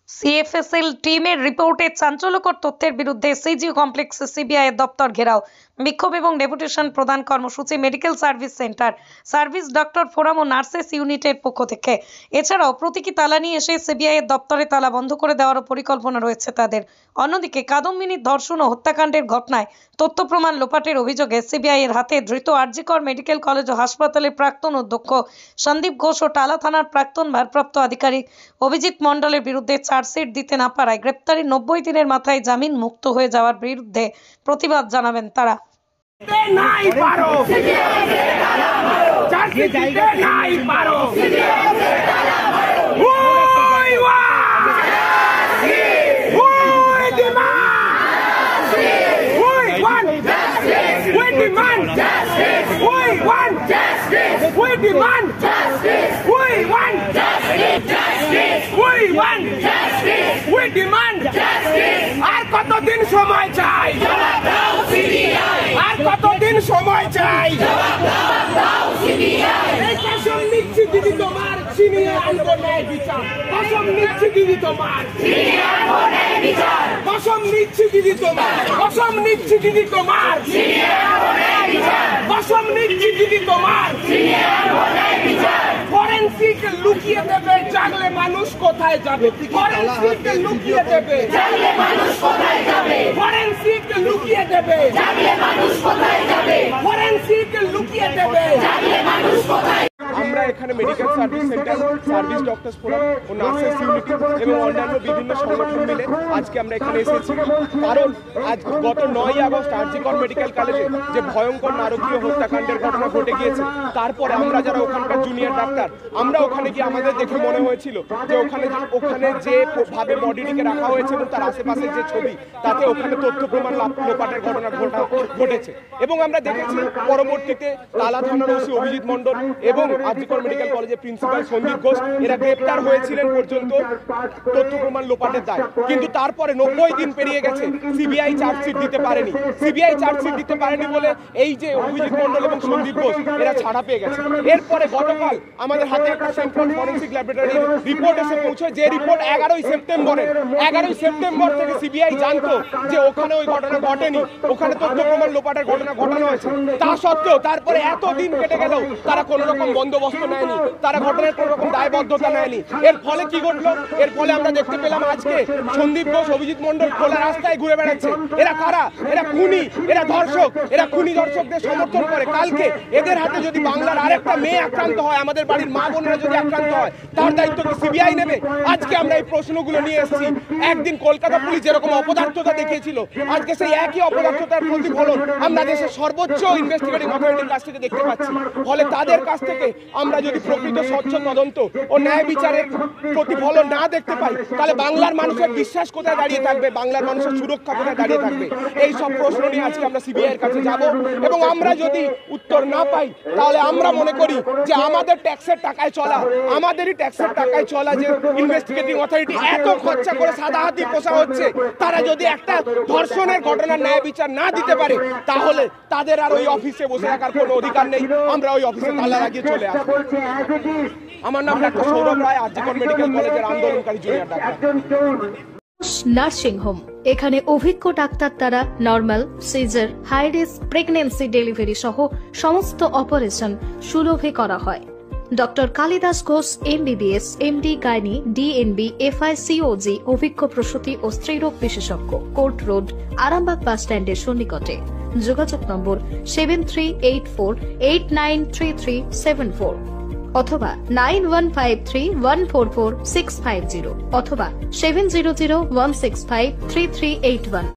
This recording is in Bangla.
সিএফএসএল টিমের রিপোর্টে চাঞ্চল্যকর তথ্যের বিরুদ্ধে সিজিও কমপ্লেক্সে সিবিআই এর দপ্তর ঘেরাও, বিক্ষোভ এবং ডেপুটেশন প্রদান কর্মসূচি medical service centre, service doctor forum ও নার্সেস ইউনিটের পক্ষ থেকে। এছাড়াও প্রতীকী তালা নিয়ে এসে সিবিআই এর দপ্তরে তালা বন্ধ করে দেওয়ারও পরিকল্পনা রয়েছে তাদের। অন্যদিকে কাদম্বিনীর ধর্ষণ ও হত্যাকাণ্ডের ঘটনায় তথ্য প্রমাণ লোপাটের অভিযোগে সিবিআই এর হাতে ধৃত আরজিকর মেডিকেল কলেজ ও হাসপাতালের প্রাক্তন অধ্যক্ষ সন্দীপ ঘোষ ও টালা থানার প্রাক্তন ভারপ্রাপ্ত আধিকারিক অভিজিৎ মণ্ডলের বিরুদ্ধে চার্জশিট দিতে না পারায় গ্রেপ্তারির 90 দিনের মাথায় জামিন মুক্ত হয়ে যাওয়ার বিরুদ্ধে প্রতিবাদ জানাবেন তারা। আর কতদিন সময় চাই? আর কতদিন সময় চাই? কসম নিচ্ছি দিদি তোমার ছিনিয়ে আনবো ন্যায় বিচার। কসম নিচ্ছি দিদি তোমার কসম নিচ্ছি দিদি তোমার কসম নিচ্ছি দিদি তোমার কসম নিচ্ছি দিদি তোমার ফরেনসিক লুকিয়ে দেবে, জানলে মানুষ কোথায় যাবে? ফরেনসিক লুকিয়ে দেবে, জানলে মানুষ কোথায় যাবে? ফরেনসিক লুকিয়ে দেবে, জানলে মানুষ কোথায় যাবে? ফরেনসিক লুকিয়ে দেবে, জানলে মানুষ কোথায়। আমরা এখানে medical service centre, service doctors forum ও নার্সেস ইউনিট এবং অন্যান্য বিভিন্ন সংগঠন মিলে আজকে আমরা এখানে এসেছি। কারণ আজ গত 9ই আগস্ট আরজিকর মেডিকেল কলেজে যে ভয়ঙ্কর নারকীয় হত্যাকাণ্ডের ঘটনা ঘটে গিয়েছে, তারপরে আমরা যারা ওখানকার জুনিয়র ডাক্তার, আমরা ওখানে গিয়ে আমাদের দেখে মনে হয়েছিল যে ওখানে যে ভাবে বডিটিকে রাখা হয়েছে এবং তার আশেপাশের যে ছবি, তাতে ওখানে তথ্য প্রমাণ লোপাটের ঘটনা ঘটেছে। এবং আমরা দেখেছি পরবর্তীতে তালা থানার ওসি অভিজিৎ মণ্ডল এবং আরজিকর মেডিকেল কলেজের প্রিন্সিপাল সন্দীপ ঘোষ এরা গ্রেপ্তার হয়েছিলেন পর্যন্ত তথ্য প্রমাণ লোপাটের দায়। কিন্তু তারপরে 90 দিন পেরিয়ে গেছে, সিবিআই চার্জশিট দিতে পারেনি। সিবিআই চার্জশিট দিতে পারেনি বলে এই যে অভিজিৎ মণ্ডল এবং সন্দীপ ঘোষ এরা ছাড়া পেয়ে গেছে। এরপরে গতকাল আমাদের হাতে একটা সেন্ট্রাল ফরেন্সিক ল্যাবরেটরির রিপোর্ট এসে পৌঁছয়, যে রিপোর্ট 11ই সেপ্টেম্বর থেকে সিবিআই জানতো যে ওখানে ওই ঘটনা ঘটেনি, ওখানে তথ্য প্রমাণ লোপাটের ঘটনা ঘটানো হয়েছে। তা সত্ত্বেও তারপরে এত দিন কেটে গেলেও তারা কোনো রকম বন্দোবস্ত নেয়নি, তারা ঘটনার কোনো রকম দায়বদ্ধতা নেয়নি। এর ফলে কি ঘটলো? এর ফলে আমরা দেখতে পেলাম আজকে সন্দীপ ঘোষ, অভিজিৎ মণ্ডল খোলা রাস্তায় ঘুরে বেড়াচ্ছে। এরা কারা? এরা খুনি, এরা ধর্ষক, এরা খুনি ধর্ষকদের সমর্থন করে। কালকে এদের হাতে যদি বাংলার আরেকটা মেয়ে আক্রান্ত হয়, আমাদের বাড়ির মা বোনেরা যদি আক্রান্ত হয়, তার দায়িত্ব কি সিবিআই নেবে? আজকে আমরা এই প্রশ্নগুলো নিয়ে এসেছি। একদিন কলকাতা পুলিশ যেরকম অপদার্থতা দেখিয়েছিল, আজকে সেই একই অপদার্থতার প্রতিফলন আমরা দেশের সর্বোচ্চ ইনভেস্টিগেটিং অথরিটির কাছ থেকে দেখতে পাচ্ছি। ফলে তাদের কাছ থেকে আমরা যদি প্রকৃত স্বচ্ছ তদন্ত ও ন্যায় বিচারের প্রতিফলন না দেখতে পাই, তাহলে বাংলার মানুষের বিশ্বাস কোথায় দাঁড়িয়ে থাকবে? বাংলার মানুষের সুরক্ষা কোথায় দাঁড়িয়ে থাকবে? এই সব প্রশ্ন নিয়ে আজকে আমরা সিবিআই এর কাছে যাব এবং আমরা যদি উত্তর না পাই, তাহলে আমরা মনে করি যে আমাদের ট্যাক্সের টাকায় চলা, আমাদেরই ট্যাক্সের টাকায় চলা যে ইনভেস্টিগেটিং অথরিটি এত খরচা করে সাদা হাতি পোষা হচ্ছে, তারা যদি একটা ধর্ষণের ঘটনার ন্যায় বিচার না দিতে পারে, তাহলে তাদের আর ওই অফিসে বসে থাকার কোনো অধিকার নেই। আমরা ওই অফিসে তালা লাগিয়ে চলে আসবো। আমার নাম ডাক্তার সৌরভ রায়, আরজিকর মেডিকেল কলেজের আন্দোলনকারী জুনিয়র ডাক্তার। নার্সিং হোম, এখানে অভিজ্ঞ ডাক্তার দ্বারা normal, caesar, high risk pregnancy, delivery সহ সমস্ত অপারেশন সুলভে করা হয়। Doctor Kalidas Ghosh MBBS, MD gynae, DNB, FICOG অভিজ্ঞ প্রসূতি ও স্ত্রীরোগ বিশেষজ্ঞ, কোর্ট রোড, আরামবাগ বাস স্ট্যান্ডের সন্নিকটে। যোগাযোগ নম্বর 7384893374 অথবা 9153144650 অথবা 7001653381।